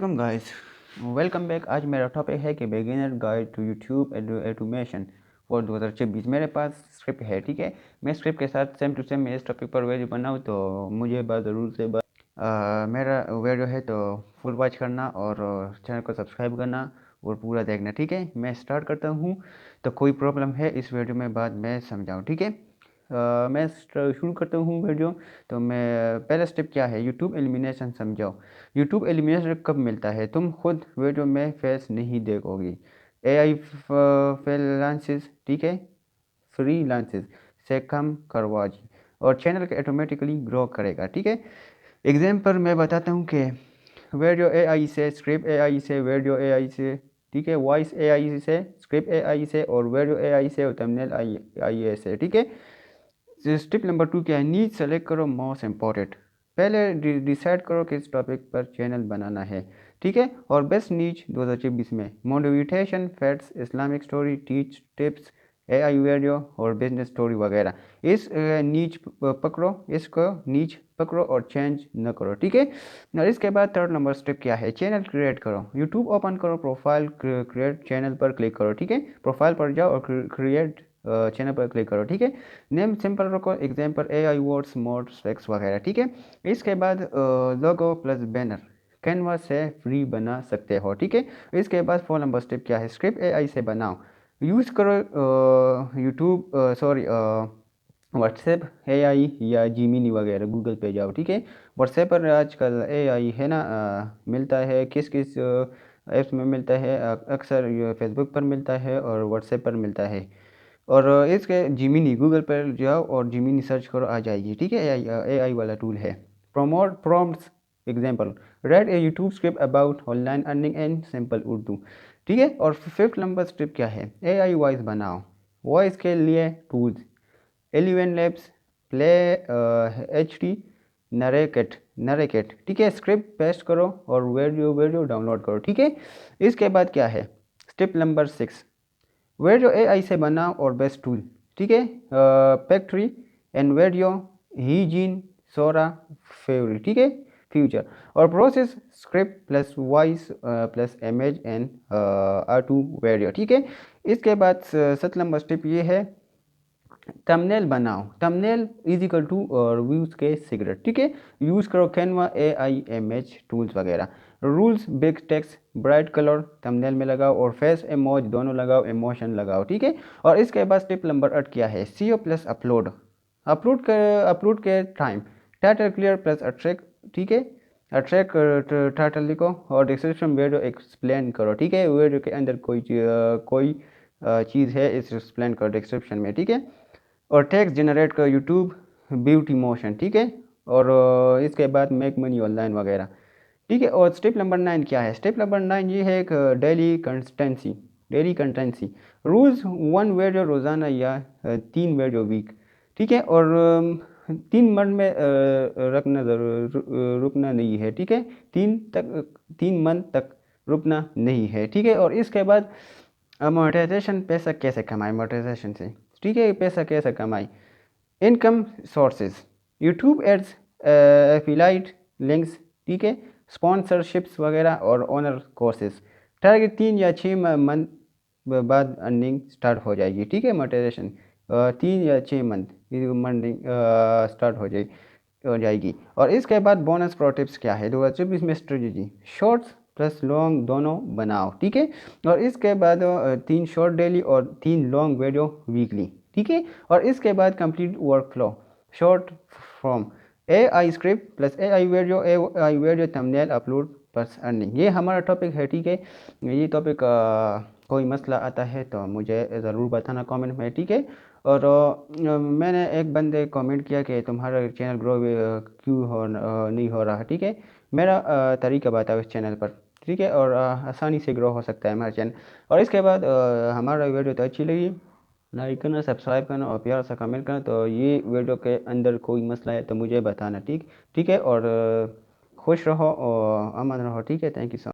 Welcome guys, welcome back. आज मेरा topic है कि बिगिनर गाइड टू यूट्यूब एडुमेशन फॉर 2026। मेरे पास स्क्रिप्ट है, ठीक है। मैं स्क्रिप्ट के साथ सेम टू सेम इस टॉपिक पर वीडियो बनाऊँ तो मुझे बात ज़रूर से मेरा वीडियो है तो फुल वॉच करना और चैनल को सब्सक्राइब करना और पूरा देखना, ठीक है। मैं स्टार्ट करता हूँ। तो कोई प्रॉब्लम है इस वीडियो में बाद में समझाऊँ, ठीक है। मैं शुरू करता हूँ वीडियो। तो मैं पहला स्टेप क्या है, यूट्यूब एलिमिनेशन समझाओ। यूट्यूब एलिमिनेशन कब मिलता है, तुम खुद वीडियो में फेस नहीं देखोगी। AI फ्रीलांसेस, ठीक है, फ्रीलांसेस से कम करवाजी और चैनल के ऑटोमेटिकली ग्रो करेगा, ठीक है। एग्जाम्पल मैं बताता हूँ कि वीडियो AI से, स्क्रिप्ट AI से, वीडियो AI से, ठीक है, वॉइस AI से, स्क्रिप्ट AI से और वीडियो AI से और थंबनेल AI से, ठीक है। स्टेप नंबर 2 क्या है, नीड सेलेक्ट करो मोस्ट इम्पोर्टेंट। पहले डिसाइड करो किस टॉपिक पर चैनल बनाना है, ठीक है। और बेस्ट नीच 2024 में motivation, facts, Islamic story, teach tips, AI video और बिजनेस स्टोरी वगैरह। इस नीच पकड़ो, इसको नीच पकड़ो और चेंज न करो, ठीक है। और इसके बाद थर्ड नंबर स्टेप क्या है, चैनल क्रिएट करो। यूट्यूब ओपन करो, प्रोफाइल क्रिएट चैनल पर क्लिक करो, ठीक है। प्रोफाइल पर जाओ और क्रिएट चैनल पर क्लिक करो, ठीक है। नेम सिंपल रखो, example AI words, modes, text वगैरह, ठीक है। इसके बाद लोगो प्लस बैनर कैनवा से फ्री बना सकते हो, ठीक है। इसके बाद 4 नंबर स्टेप क्या है, स्क्रिप्ट AI से बनाओ। यूज़ करो यूट्यूब सॉरी व्हाट्सएप AI या जीमिनी वगैरह, गूगल पे जाओ, ठीक है। व्हाट्सएप पर आजकल AI है ना, मिलता है किस किस ऐप्स में मिलता है, अक्सर फेसबुक पर मिलता है और व्हाट्सएप पर मिलता है। और इसके जिमिनी, गूगल पर जाओ और जिमिनी सर्च करो, आ जाएगी, ठीक है। AI वाला टूल है। Promote prompts, example right A YouTube script about online earning and simple Urdu, ठीक है। और फिफ्थ नंबर स्टेप क्या है, AI वॉइस बनाओ। वॉइस के लिए tools eleven labs, play HD, नरेकेट, ठीक है। स्क्रिप्ट पेस्ट करो और वीडियो वीडियो डाउनलोड करो, ठीक है। इसके बाद क्या है, स्टेप नंबर 6, वीडियो AI से बनाओ और बेस्ट टूल, ठीक है। पैक्ट्री एंड वीडियो, हीजिन, सोरा, फेवरेट, ठीक है, फ्यूचर। और process script plus voice plus image and R2 video, ठीक है। इसके बाद 7 नंबर स्टेप ये है, थंबनेल बनाओ। थंबनेल इज इक्वल टू और व्यूज के सीक्रेट, ठीक है। यूज़ करो कैनवा, AI इमेज टूल्स वगैरह। Rules, big text, bright colour thumbnail में लगाओ और फेस इमोज दोनों लगाओ, इमोशन लगाओ, ठीक है। और इसके बाद स्टेप नंबर 8 क्या है, SEO प्लस अपलोड। अपलोड के time title clear plus attract, ठीक है। अट्रैक्ट टाइटल लिखो और डिस्क्रिप्शन वीडियो एक्सप्लेन करो, ठीक है। वीडियो के अंदर कोई चीज़ है इस एक्सप्लेन करो डिस्क्रिप्शन में, ठीक है। और टेक्स्ट जनरेट कर यूट्यूब ब्यूटी मोशन, ठीक है। और इसके बाद मेक मनी ऑनलाइन वगैरह, ठीक है। और स्टेप नंबर 9 क्या है, स्टेप नंबर 9 ये है एक डेली कंटेंसी रूल्स, 1 वीडियो रोज़ाना या 3 वीडियो वीक, ठीक है। और 3 मंथ में रखना रुकना नहीं है, ठीक है। 3 मंथ तक रुकना नहीं है, ठीक है। और इसके बाद मोनेटाइजेशन, पैसा कैसे कमाए मोनेटाइजेशन से, ठीक है। पैसा कैसे कमाए, income sources, YouTube ads, affiliate links, ठीक है, स्पॉन्सरशिप्स वगैरह और ऑनर कोर्सेज। टारगेट 3 या 6 मंथ बाद अर्निंग स्टार्ट हो जाएगी, ठीक है। मोनेटाइजेशन 3 या 6 मंथ मंडिंग स्टार्ट हो जाएगी। और इसके बाद बोनस प्रो टिप्स क्या है, 2024 में स्ट्रेटजी, शॉर्ट्स प्लस लॉन्ग दोनों बनाओ, ठीक है। और इसके बाद 3 शॉर्ट डेली और 3 लॉन्ग वीडियो वीकली, ठीक है। और इसके बाद complete work flow, short form, AI script plus AI video thumbnail upload plus earning. ये हमारा टॉपिक है, ठीक है। ये टॉपिक कोई मसला आता है तो मुझे ज़रूर बताना कमेंट में, ठीक है। और मैंने एक बंदे कमेंट किया कि तुम्हारा चैनल ग्रो क्यों नहीं हो रहा, ठीक है। मेरा तरीका बताओ इस चैनल पर, ठीक है। और आसानी से ग्रो हो सकता है हमारा चैनल। और इसके बाद हमारा वीडियो तो अच्छी लगी, लाइक करना, सब्सक्राइब करना और प्यार सा कमेंट करना। तो ये वीडियो के अंदर कोई मसला है तो मुझे बताना, ठीक है। और खुश रहो और अमन रहो, ठीक है। Thank you so